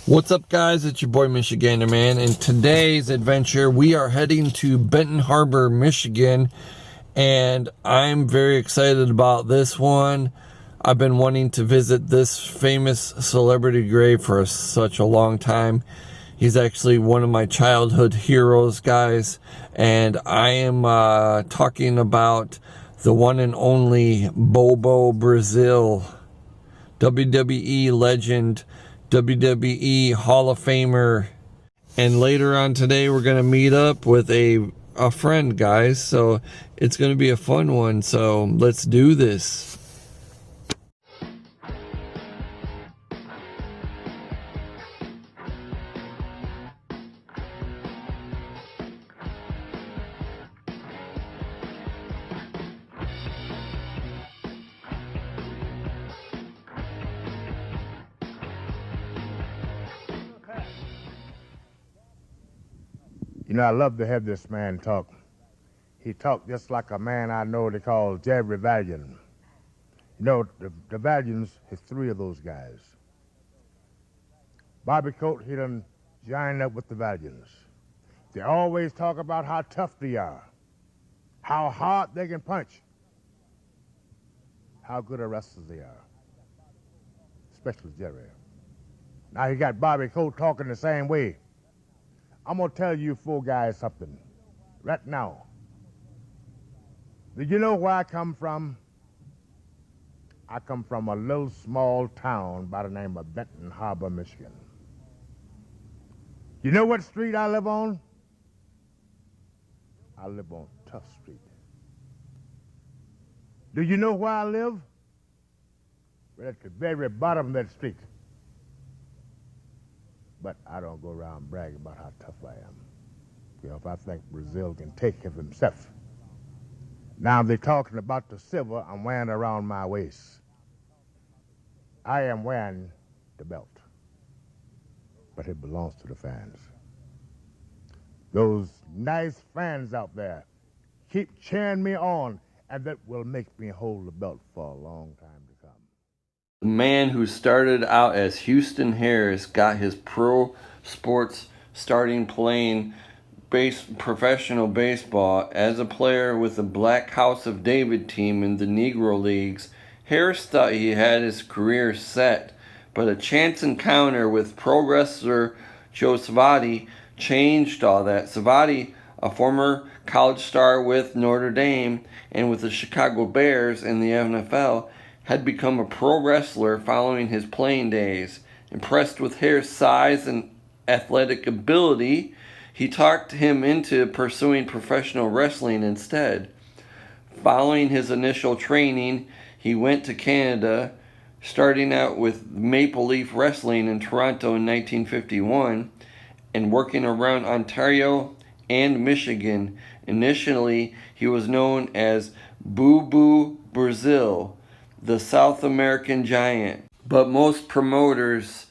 What's up, guys? It's your boy Michigander Man. In today's adventure, we are heading to Benton Harbor, Michigan, and I'm very excited about this one. I've been wanting to visit this famous celebrity grave for such a long time. He's actually one of my childhood heroes, guys, and I am talking about the one and only BOBO Brazil, WWE legend, WWE Hall of Famer. And later on today, we're going to meet up with a friend, guys. So it's going to be a fun one. So let's do this. You know, I love to have this man talk. He talked just like a man I know they call Jerry Valiant. You know, the Valiants is three of those guys. Bobby Coat, he done joined up with the Valiants. They always talk about how tough they are, how hard they can punch, how good a wrestlers they are, especially Jerry. Now he got Bobby Coat talking the same way. I'm going to tell you four guys something right now. Do you know where I come from? I come from a little small town by the name of Benton Harbor, Michigan. You know what street I live on? I live on Tough Street. Do you know where I live? Right at the very bottom of that street. But I don't go around bragging about how tough I am. You know, if I think Brazil can take care of himself. Now they're talking about the silver I'm wearing around my waist. I am wearing the belt, but it belongs to the fans. Those nice fans out there keep cheering me on, and that will make me hold the belt for a long time to come. The man who started out as Houston.His got his pro sports starting playing professional baseball as a player with the Black House of David team in the Negro leagues. Harris thought he had his career set, but a chance encounter with pro wrestler Joe Savati changed all that. Savati, a former college star with Notre Dame and with the Chicago Bears in the NFL, had become a pro wrestler following his playing days. Impressed with Harris' size and athletic ability, he talked him into pursuing professional wrestling instead. Following his initial training, he went to Canada, starting out with Maple Leaf Wrestling in Toronto in 1951 and working around Ontario and Michigan. Initially, he was known as BOBO Brazil, the South American Giant, but most promoters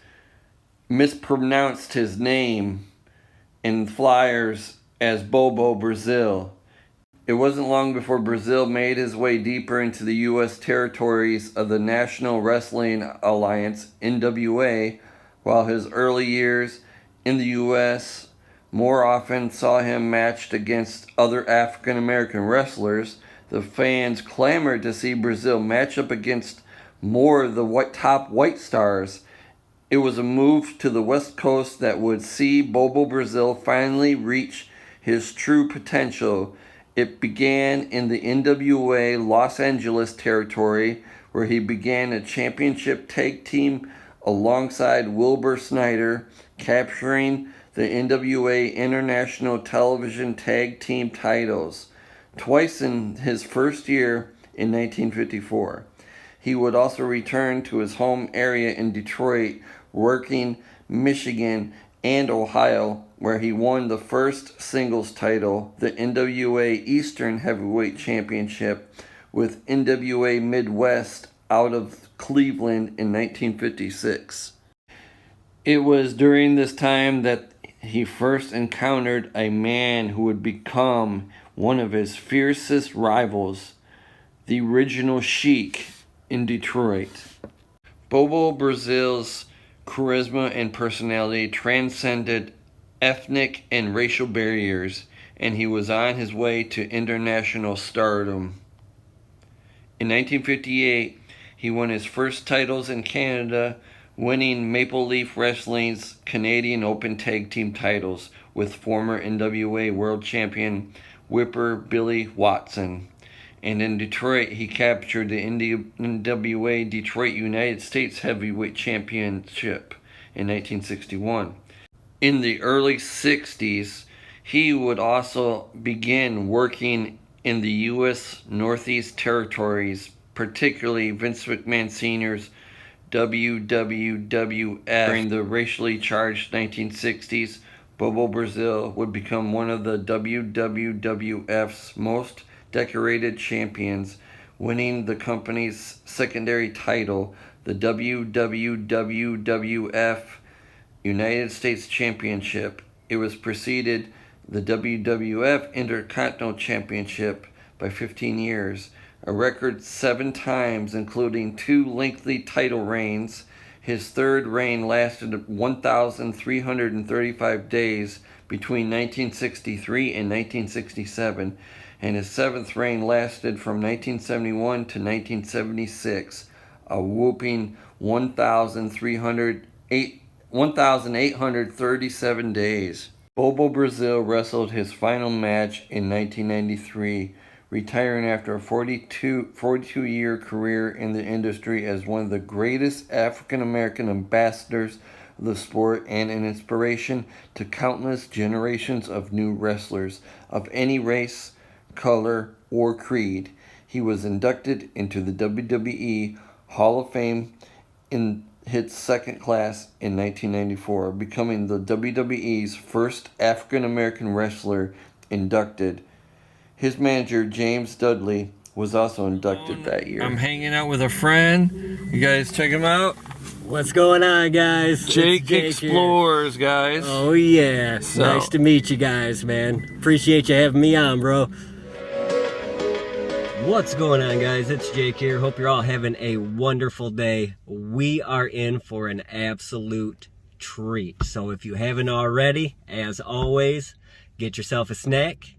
mispronounced his name in flyers as BOBO Brazil. It wasn't long before Brazil made his way deeper into the U.S. territories of the National Wrestling Alliance, NWA, while his early years in the U.S. more often saw him matched against other African American wrestlers. The fans clamored to see Brazil match up against more of the top white stars. It was a move to the West Coast that would see BOBO Brazil finally reach his true potential. It began in the NWA Los Angeles territory, where he began a championship tag team alongside Wilbur Snyder, capturing the NWA International Television Tag Team titles twice in his first year in 1954. He would also return to his home area in Detroit, working Michigan and Ohio, where he won the first singles title, the NWA Eastern Heavyweight Championship, with NWA Midwest out of Cleveland in 1956. It was during this time that he first encountered a man who would become one of his fiercest rivals, the original Sheik in Detroit. BOBO Brazil's charisma and personality transcended ethnic and racial barriers, and he was on his way to international stardom. In 1958, he won his first titles in Canada, winning Maple Leaf Wrestling's Canadian Open Tag Team titles with former NWA World Champion Whipper Billy Watson. And in Detroit, he captured the NWA Detroit United States Heavyweight Championship in 1961. In the early 60s, he would also begin working in the U.S. Northeast Territories, particularly Vince McMahon Sr.'s WWF. During the racially charged 1960s, Bobo Brazil would become one of the WWF's most decorated champions, winning the company's secondary title, the WWF United States Championship. It was preceded the WWF Intercontinental Championship by 15 years, a record 7 times, including 2 lengthy title reigns. His third reign lasted 1,335 days between 1963 and 1967, and his 7th reign lasted from 1971 to 1976, a whooping 1,837 days. Bobo Brazil wrestled his final match in 1993, retiring after a 42-year career in the industry as one of the greatest African-American ambassadors of the sport and an inspiration to countless generations of new wrestlers of any race, color, or creed. He was inducted into the WWE Hall of Fame in his second class in 1994, becoming the WWE's first African-American wrestler inducted. His manager, James Dudley, was also inducted that year. I'm hanging out with a friend. You guys check him out. What's going on, guys? Jake Explores, here. Guys. Oh, yeah. Nice to meet you guys, man. Appreciate you having me on, bro. What's going on, guys? It's Jake here. Hope you're all having a wonderful day. We are in for an absolute treat. So if you haven't already, as always, get yourself a snack,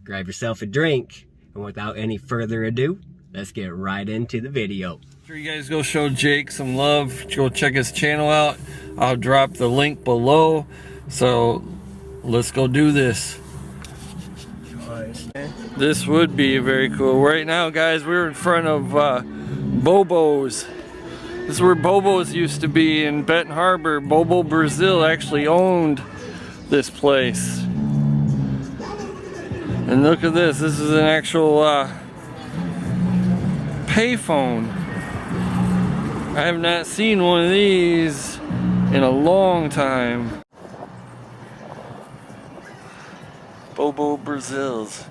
grab yourself a drink, and without any further ado, let's get right into the video. Sure, you guys go show Jake some love. Go check his channel out. I'll drop the link below. So let's go do this. This would be very cool. Right now, guys, we're in front of Bobo's. This is where Bobo's used to be in Benton Harbor. Bobo Brazil actually owned this place. And look at this. This is an actual payphone. I have not seen one of these in a long time. Bobo Brazil's.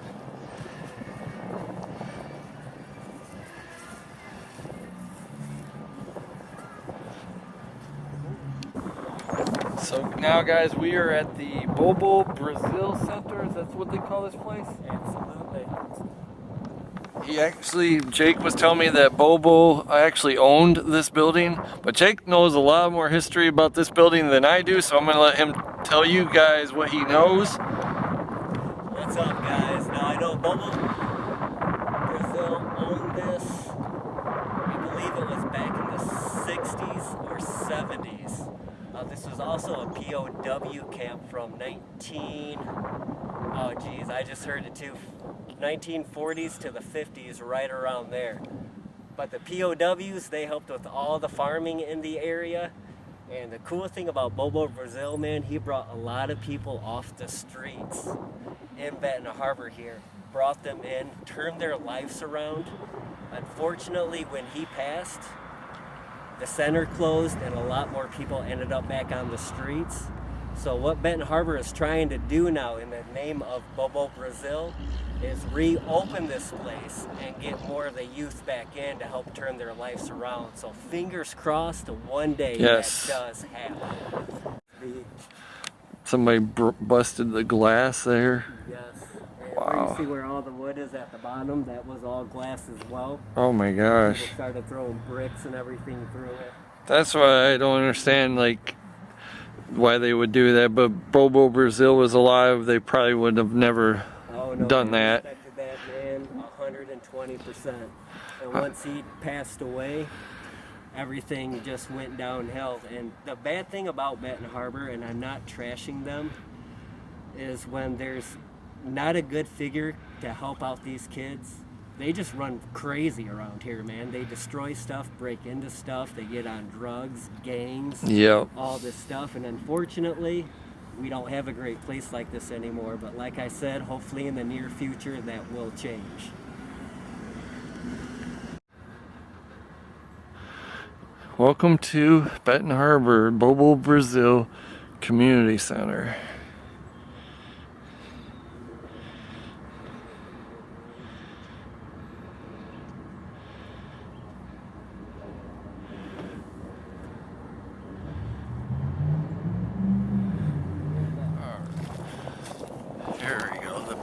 So now, guys, we are at the Bobo Brazil Center. Is that what they call this place? Absolutely. Jake was telling me that Bobo actually owned this building, but Jake knows a lot more history about this building than I do, so I'm going to let him tell you guys what he knows. What's up, guys? Now, I know Bobo Brazil owned this. I believe it was back in the 60s or 70s. This was also a POW camp from I just heard it too, 1940s to the 50s, right around there. But the POWs, they helped with all the farming in the area. And the cool thing about Bobo Brazil, man, he brought a lot of people off the streets in Benton Harbor here. Brought them in, turned their lives around. Unfortunately, when he passed, the center closed and a lot more people ended up back on the streets. So what Benton Harbor is trying to do now in the name of Bobo Brazil is reopen this place and get more of the youth back in to help turn their lives around. So fingers crossed, one day that does happen. Somebody busted the glass there. Yes. Wow. Where you see where all the wood is at the bottom, that was all glass as well. Oh my gosh. People started throwing bricks and everything through it. That's why I don't understand, like, why they would do that. But Bobo Brazil was alive, they probably would have never done they that. respected that man 120%. And once he passed away, everything just went downhill. And the bad thing about Benton Harbor, and I'm not trashing them, is when there's not a good figure to help out these kids, they just run crazy around here, man. They destroy stuff, break into stuff, they get on drugs, gangs, Yep. all this stuff. And unfortunately, we don't have a great place like this anymore. But like I said, hopefully in the near future that will change. Welcome to Benton Harbor, Bobo Brazil Community Center. Here we go, the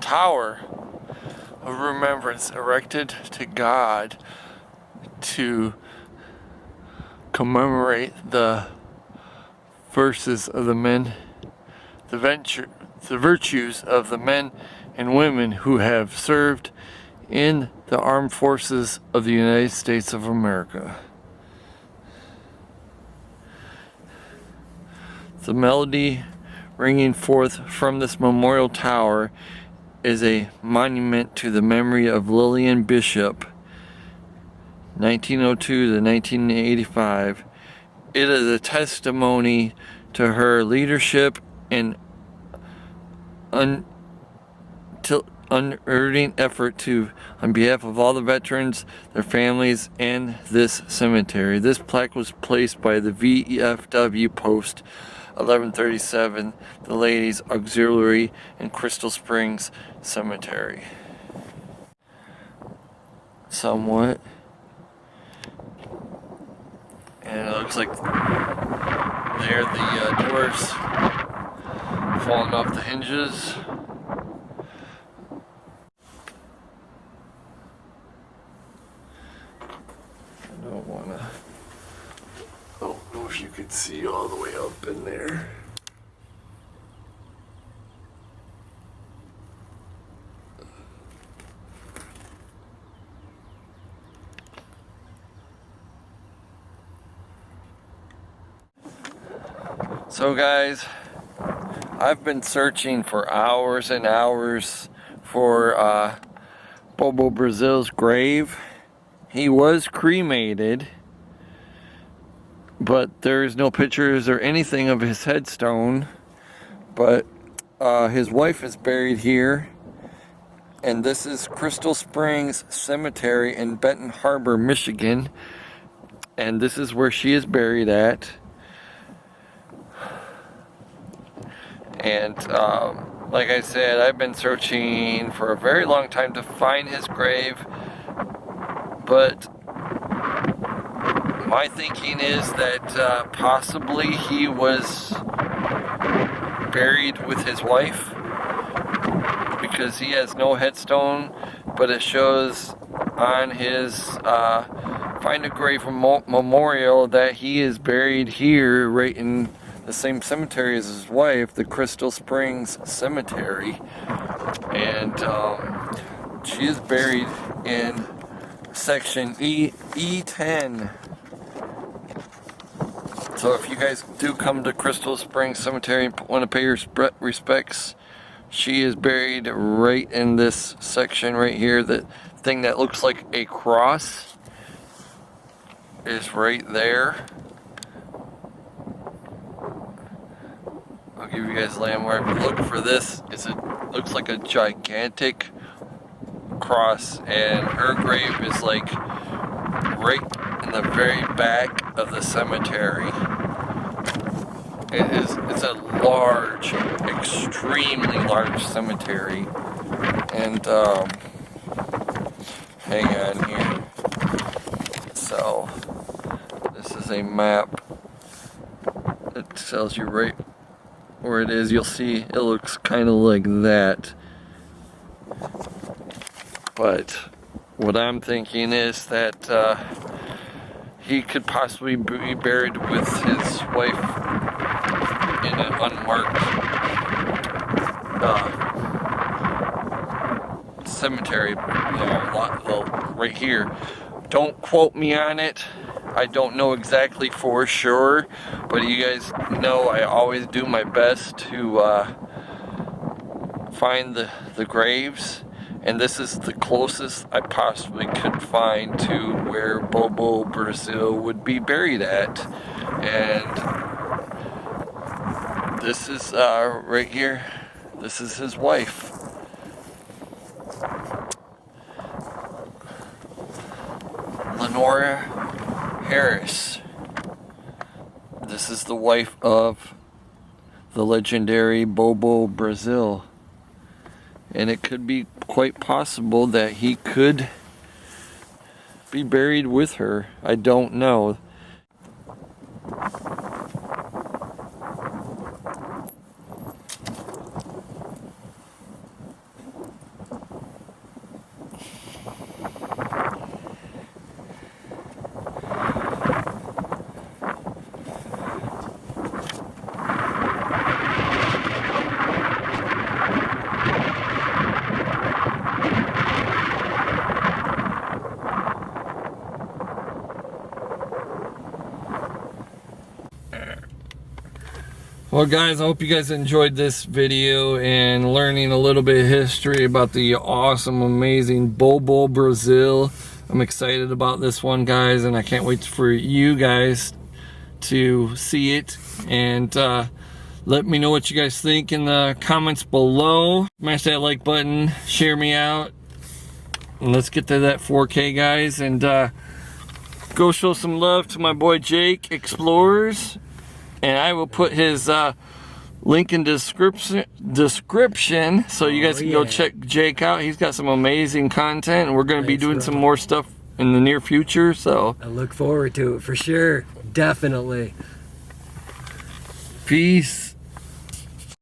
Tower of Remembrance erected to God to commemorate the virtues of the men and women who have served in the armed forces of the United States of America. The melody ringing forth from this memorial tower is a monument to the memory of Lillian Bishop, 1902 to 1985. It is a testimony to her leadership and unerring effort on behalf of all the veterans, their families, and this cemetery. This plaque was placed by the VFW Post 1137, the Ladies Auxiliary in Crystal Springs Cemetery. Somewhat. And it looks like there the doors falling off the hinges. I don't know if you could see all the way up in there. So guys, I've been searching for hours and hours for Bobo Brazil's grave. He was cremated, but there's no pictures or anything of his headstone. But his wife is buried here, and this is Crystal Springs Cemetery in Benton Harbor, Michigan, and this is where she is buried at. And like I said, I've been searching for a very long time to find his grave, but my thinking is that possibly he was buried with his wife, because he has no headstone, but it shows on his Find a Grave memorial that he is buried here, right in the same cemetery as his wife, the Crystal Springs Cemetery. And she is buried in section E10. So if you guys do come to Crystal Springs Cemetery and want to pay your respects, she is buried right in this section right here. The thing that looks like a cross is right there. I'll give you guys a landmark. Look for this. It looks like a gigantic cross, and her grave is like right in the very back of the cemetery. It's a large, extremely large cemetery. And hang on here. So this is a map. It tells you right where it is. You'll see it looks kind of like that. But what I'm thinking is that he could possibly be buried with his wife in an unmarked cemetery, right here. Don't quote me on it. I don't know exactly for sure, but you guys know I always do my best to find the graves, and this is the closest I possibly could find to where Bobo Brazil would be buried at. And this is right here. This is his wife. Lenora Harris. This is the wife of the legendary Bobo Brazil. And it could be quite possible that he could be buried with her. I don't know. Well guys, I hope you guys enjoyed this video and learning a little bit of history about the awesome, amazing Bobo Brazil. I'm excited about this one, guys, and I can't wait for you guys to see it. And let me know what you guys think in the comments below. Smash that like button, share me out, and let's get to that 4K, guys. And go show some love to my boy Jake Explorers. And I will put his link in description so you guys can go check Jake out. He's got some amazing content, and we're going to be doing some more stuff in the near future. So I look forward to it for sure. Definitely. Peace.